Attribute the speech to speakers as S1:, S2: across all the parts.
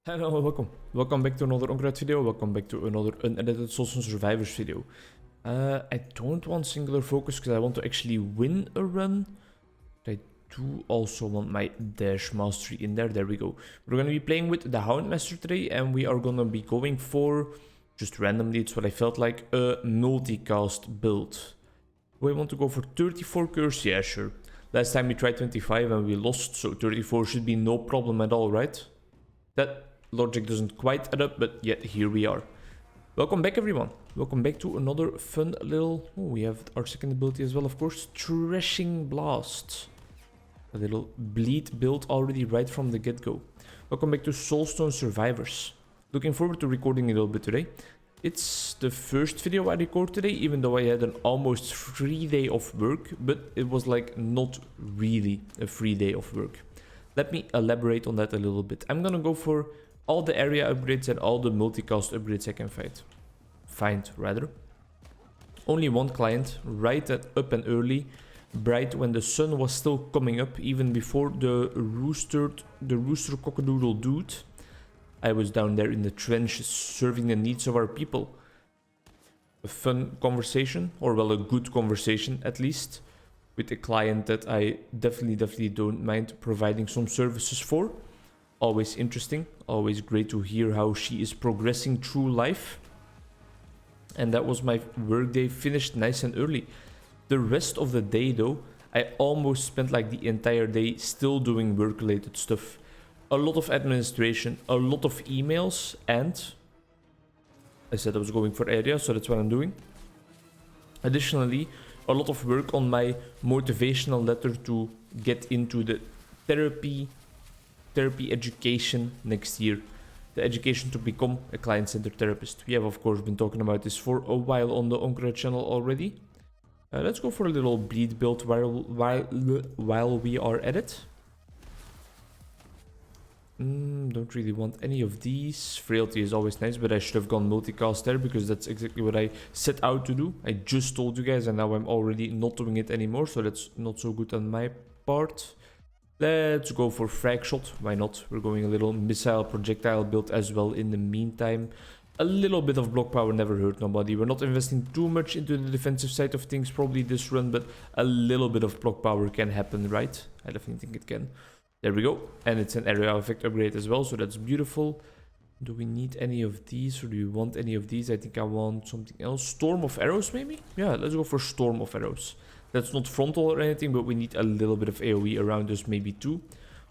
S1: Hello, welcome. Welcome back to another Onkruid video. Welcome back to another unedited Soulstone Survivors video. I don't want singular focus because I want to actually win a run. But I do also want my dash mastery in there. There we go. We're going to be playing with the Houndmaster today, and we are going to be going for, just randomly, it's what I felt like, a multicast build. Do I want to go for 34 curse? Yeah, sure. Last time we tried 25 and we lost, so 34 should be no problem at all, right? That logic doesn't quite add up, but yet here we are. Welcome back, everyone. Welcome back to another fun little... Oh, we have our second ability as well, of course. Threshing Blast. A little bleed build already right from the get-go. Welcome back to Soulstone Survivors. Looking forward to recording a little bit today. It's the first video I record today, even though I had an almost free day of work, but it was like not really a free day of work. Let me elaborate on that a little bit. I'm gonna go for all the area upgrades and all the multicast upgrades I can find rather. Only one client, right at up and early, bright when the sun was still coming up, even before the rooster cockadoodle dude. I was down there in the trenches serving the needs of our people. A fun conversation, or well, a good conversation at least, with a client that I definitely don't mind providing some services for. Always interesting, always great to hear how she is progressing through life. And that was my workday finished nice and early. The rest of the day though, I almost spent like the entire day still doing work related stuff. A lot of administration, a lot of emails, and I said I was going for area, so that's what I'm doing. Additionally, a lot of work on my motivational letter to get into the therapy education next year. The education to become a client-centered therapist. We have of course been talking about this for a while on the Onkruid channel already. Let's go for a little bleed build while we are at it. Don't really want any of these. Frailty is always nice, but I should have gone multicast there because that's exactly what I set out to do. I just told you guys and now I'm already not doing it anymore, so that's not so good on my part. Let's go for frag shot. Why not? We're going a little missile projectile build as well in the meantime. A little bit of block power never hurt nobody. We're not investing too much into the defensive side of things probably this run, but a little bit of block power can happen, right? I definitely think it can. There we go. And it's an area effect upgrade as well, so that's beautiful. Do we need any of these or do you want any of these? I think I want something else. Storm of arrows maybe? Yeah, let's go for Storm of arrows. That's not frontal or anything, but we need a little bit of AoE around us maybe too.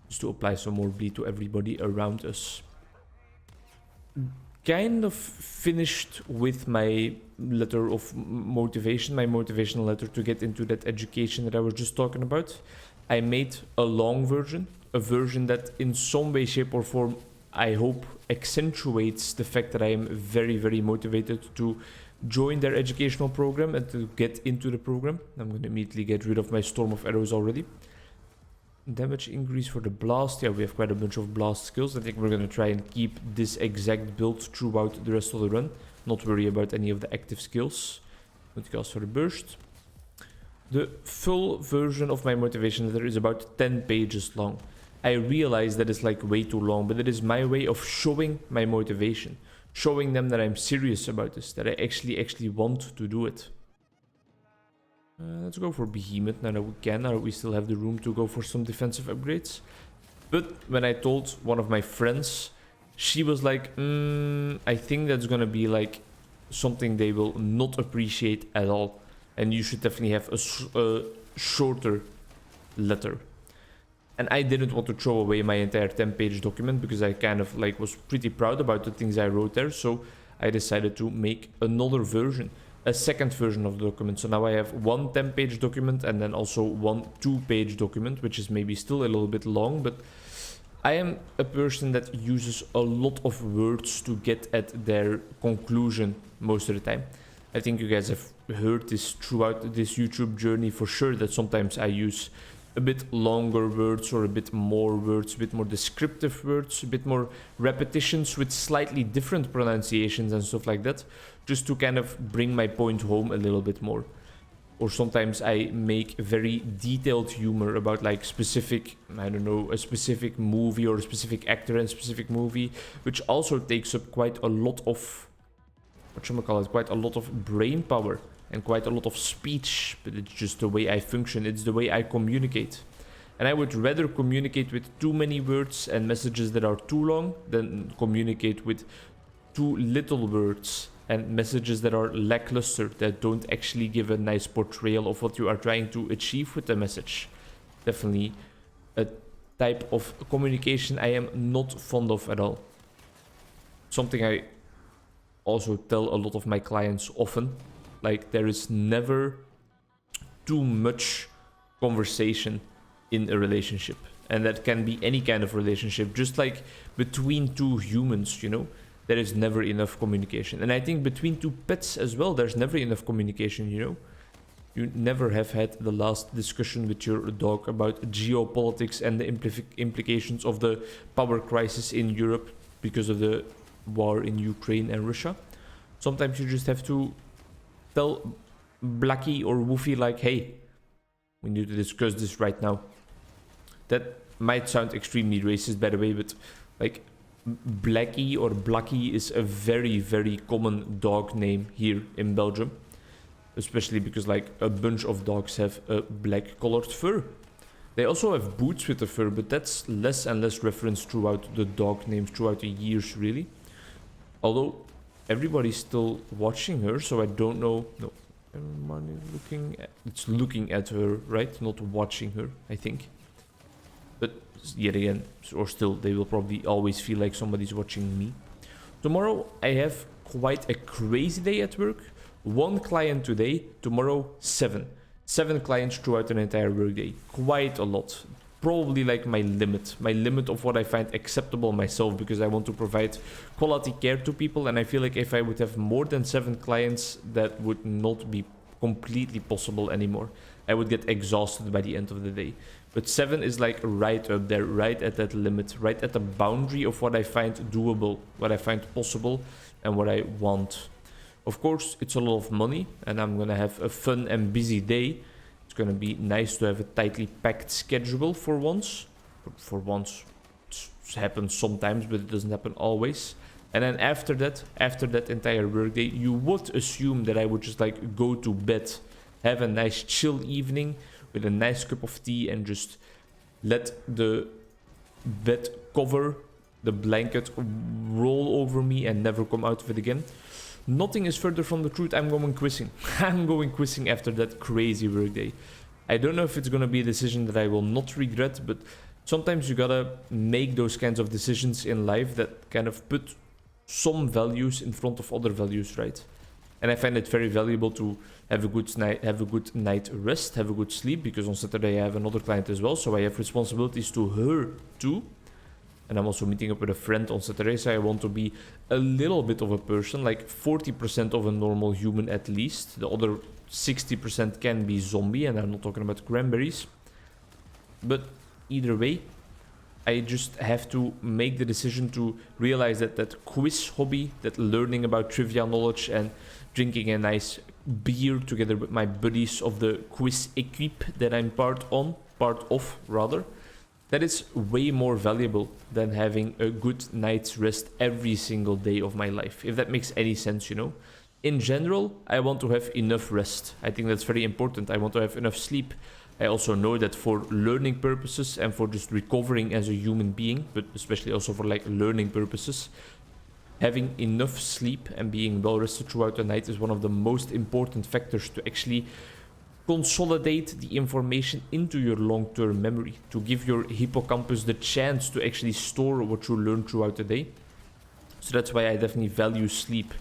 S1: Just to apply some more bleed to everybody around us. Kind of finished with my letter of motivation, my motivational letter to get into that education that I was just talking about. I made a long version, a version that in some way, shape or form, I hope accentuates the fact that I am very motivated to join their educational program and to get into the program. I'm going to immediately get rid of my Storm of Arrows already. Damage increase for the blast. Yeah, we have quite a bunch of blast skills. I think we're going to try and keep this exact build throughout the rest of the run. Not worry about any of the active skills. Multicast for the burst. The full version of my motivation letter is about 10 pages long. I realize that it's like way too long, but it is my way of showing my motivation. Showing them that I'm serious about this, that I actually want to do it. Let's go for Behemoth now that we can, now that we still have the room to go for some defensive upgrades. But when I told one of my friends, she was like, I think that's gonna be like something they will not appreciate at all. And you should definitely have a shorter letter. And I didn't want to throw away my entire 10-page document because I kind of like was pretty proud about the things I wrote there. So I decided to make another version, a second version of the document. So now I have one 10-page document and then also one 2-page document, which is maybe still a little bit long, but I am a person that uses a lot of words to get at their conclusion most of the time. I think you guys have heard this throughout this YouTube journey for sure, that sometimes I use a bit longer words or a bit more words, a bit more descriptive words, a bit more repetitions with slightly different pronunciations and stuff like that, just to kind of bring my point home a little bit more. Or sometimes I make very detailed humor about like specific, I don't know, a specific movie or a specific actor in a specific movie, which also takes up quite a lot of, quite a lot of brain power and quite a lot of speech, but it's just the way I function, it's the way I communicate. And I would rather communicate with too many words and messages that are too long than communicate with too little words and messages that are lackluster, that don't actually give a nice portrayal of what you are trying to achieve with the message. Definitely a type of communication I am not fond of at all. Something I also tell a lot of my clients often, like there is never too much conversation in a relationship. And that can be any kind of relationship, just like between two humans, you know? There is never enough communication. And I think between two pets as well, there's never enough communication, you know? You never have had the last discussion with your dog about geopolitics and the implications of the power crisis in Europe because of the war in Ukraine and Russia. Sometimes you just have to tell Blackie or Woofy like, hey, we need to discuss this right now. That might sound extremely racist, by the way, but like Blackie or Blackie is a very, very common dog name here in Belgium. Especially because like a bunch of dogs have a black colored fur. They also have boots with the fur, but that's less and less referenced throughout the dog names, throughout the years, really. Although everybody's still watching her, so I don't know. No, everyone is looking at her, right? Not watching her, I think. But yet again, or still, they will probably always feel like somebody's watching me. Tomorrow, I have quite a crazy day at work. 1 client today, tomorrow 7. 7 clients throughout an entire workday. Quite a lot. Probably like my limit of what I find acceptable myself, because I want to provide quality care to people, and I feel like if I would have more than 7 clients, that would not be completely possible anymore. I would get exhausted by the end of the day. But 7 is like right up there, right at that limit, right at the boundary of what I find doable, what I find possible, and what I want. Of course, it's a lot of money, and I'm gonna have a fun and busy day. It's gonna be nice to have a tightly packed schedule for once. For once, it happens sometimes, but it doesn't happen always. And then after that entire workday, you would assume that I would just like go to bed, have a nice chill evening with a nice cup of tea, and just let the bed cover, the blanket roll over me and never come out of it again. Nothing is further from the truth. I'm going quizzing. I'm going quizzing after that crazy workday. I don't know if it's gonna be a decision that I will not regret, but sometimes you gotta make those kinds of decisions in life that kind of put some values in front of other values, right? And I find it very valuable to have a good night rest, have a good sleep, because on Saturday I have another client as well, so I have responsibilities to her too. And I'm also meeting up with a friend on Saturday, so I want to be a little bit of a person, like 40% of a normal human at least. The other 60% can be zombie, and I'm not talking about cranberries. But either way, I just have to make the decision to realize that that quiz hobby, that learning about trivia knowledge and drinking a nice beer together with my buddies of the quiz equipe that I'm part of, that is way more valuable than having a good night's rest every single day of my life, if that makes any sense, you know. In general, I want to have enough rest. I think that's very important. I want to have enough sleep. I also know that for learning purposes and for just recovering as a human being, but especially also for like learning purposes, having enough sleep and being well rested throughout the night is one of the most important factors to actually consolidate the information into your long-term memory, to give your hippocampus the chance to actually store what you learn throughout the day. So that's why I definitely value sleep.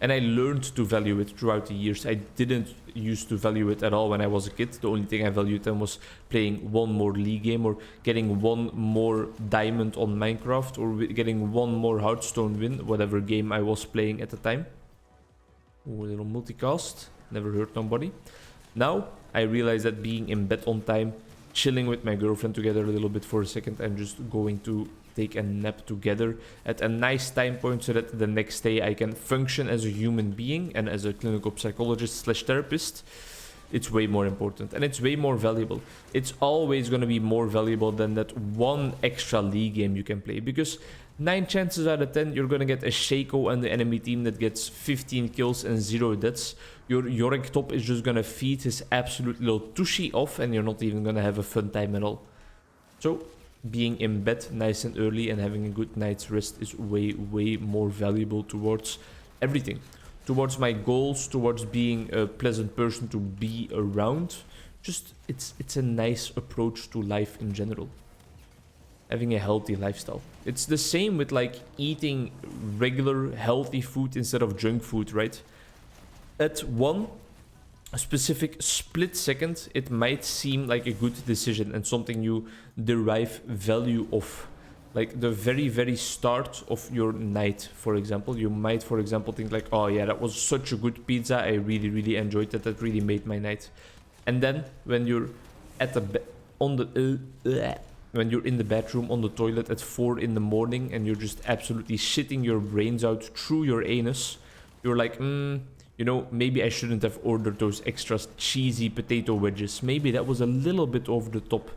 S1: And I learned to value it throughout the years. I didn't used to value it at all when I was a kid. The only thing I valued then was playing one more League game, or getting one more diamond on Minecraft, or getting one more Hearthstone win, whatever game I was playing at the time. Ooh, a little multicast, never hurt nobody. Now, I realize that being in bed on time, chilling with my girlfriend together a little bit for a second, and just going to take a nap together at a nice time point so that the next day I can function as a human being and as a clinical psychologist / therapist it's way more important and it's way more valuable. It's always going to be more valuable than that one extra league game you can play, because 9 chances out of 10 you're going to get a Shaco and the enemy team that gets 15 kills and 0 deaths. Your Yorick top is just going to feed his absolute little tushy off and you're not even going to have a fun time at all. So being in bed nice and early and having a good night's rest is way more valuable towards everything. Towards my goals, towards being a pleasant person to be around. Just, it's a nice approach to life in general. Having a healthy lifestyle. It's the same with like eating regular healthy food instead of junk food, right? At one specific split second, it might seem like a good decision and something you derive value of. Like the very start of your night, for example. You might, for example, think like, oh yeah, that was such a good pizza. I really enjoyed that. That really made my night. And then when you're at the when you're in the bathroom on the toilet at 4 in the morning and you're just absolutely shitting your brains out through your anus, you're like, you know, maybe I shouldn't have ordered those extra cheesy potato wedges. Maybe that was a little bit over the top.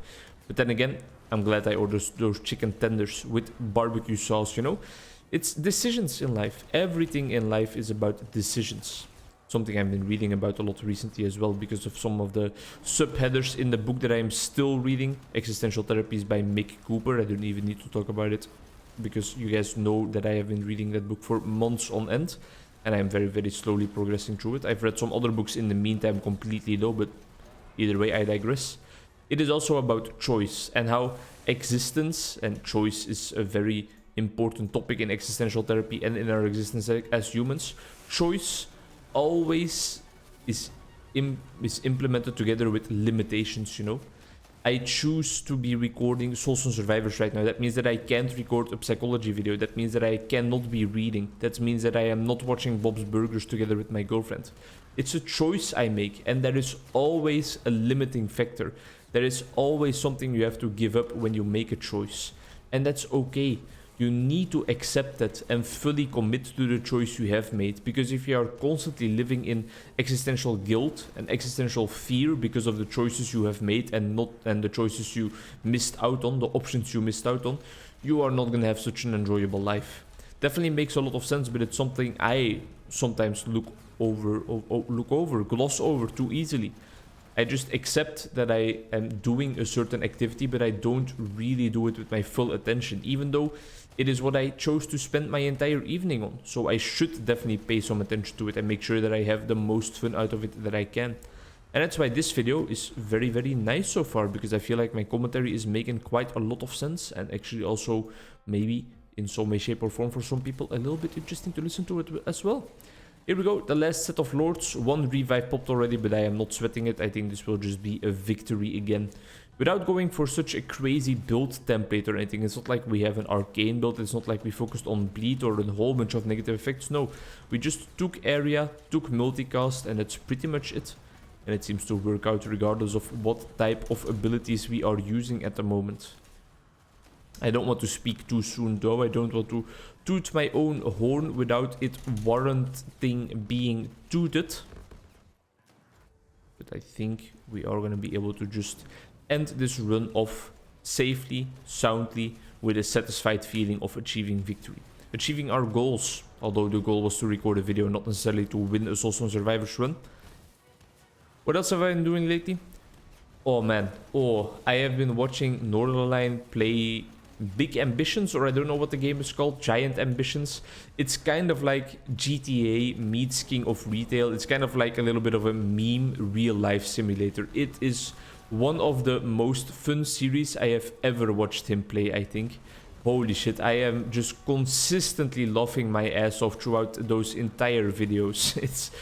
S1: But then again, I'm glad I ordered those chicken tenders with barbecue sauce, you know. It's decisions in life. Everything in life is about decisions. Something I've been reading about a lot recently as well because of some of the subheaders in the book that I'm still reading. Existential Therapies by Mick Cooper. I don't even need to talk about it because you guys know that I have been reading that book for months on end. And I'm very slowly progressing through it. I've read some other books in the meantime completely though, but either way I digress. It is also about choice and how existence and choice is a very important topic in existential therapy and in our existence as humans. Choice always is implemented together with limitations, you know. I choose to be recording Soulstone Survivors right now. That means that I can't record a psychology video. That means that I cannot be reading. That means that I am not watching Bob's Burgers together with my girlfriend. It's a choice I make, and there is always a limiting factor. There is always something you have to give up when you make a choice. And that's okay. You need to accept that and fully commit to the choice you have made. Because if you are constantly living in existential guilt and existential fear because of the choices you have made and the choices you missed out on, the options you missed out on, you are not going to have such an enjoyable life. Definitely makes a lot of sense, but it's something I sometimes gloss over too easily. I just accept that I am doing a certain activity, but I don't really do it with my full attention, even though it is what I chose to spend my entire evening on. So I should definitely pay some attention to it and make sure that I have the most fun out of it that I can. And that's why this video is very nice so far, because I feel like my commentary is making quite a lot of sense and actually also maybe in some way, shape or form for some people a little bit interesting to listen to it as well. Here we go, the last set of lords. 1 revive popped already, but I am not sweating it. I think this will just be a victory again. Without going for such a crazy build template or anything. It's not like we have an arcane build. It's not like we focused on bleed or a whole bunch of negative effects. No, we just took area, took multicast, and that's pretty much it. And it seems to work out regardless of what type of abilities we are using at the moment. I don't want to speak too soon though. I don't want to toot my own horn without it warranting being tooted. But I think we are going to be able to just end this run off safely, soundly, with a satisfied feeling of achieving victory. Achieving our goals, although the goal was to record a video, not necessarily to win a Soulstone Survivors run. What else have I been doing lately? Oh man, I have been watching Northernlion play Big Ambitions, or I don't know what the game is called, Giant Ambitions. It's kind of like GTA meets King of Retail. It's kind of like a little bit of a meme real-life simulator. It is one of the most fun series I have ever watched him play, I think. Holy shit, I am just consistently laughing my ass off throughout those entire videos. It's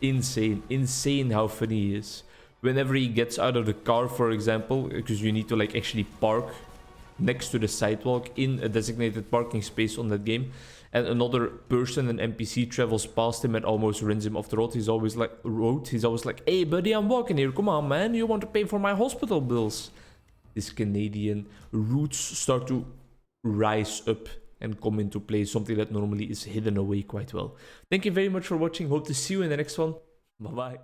S1: insane how funny he is. Whenever he gets out of the car, for example, because you need to like actually park next to the sidewalk in a designated parking space on that game, and another person, an NPC, travels past him and almost runs him off the road. He's always like, hey buddy, I'm walking here, come on man, you want to pay for my hospital bills? This Canadian roots start to rise up and come into play, something that normally is hidden away quite well. Thank you very much for watching, hope to see you in the next one. Bye bye.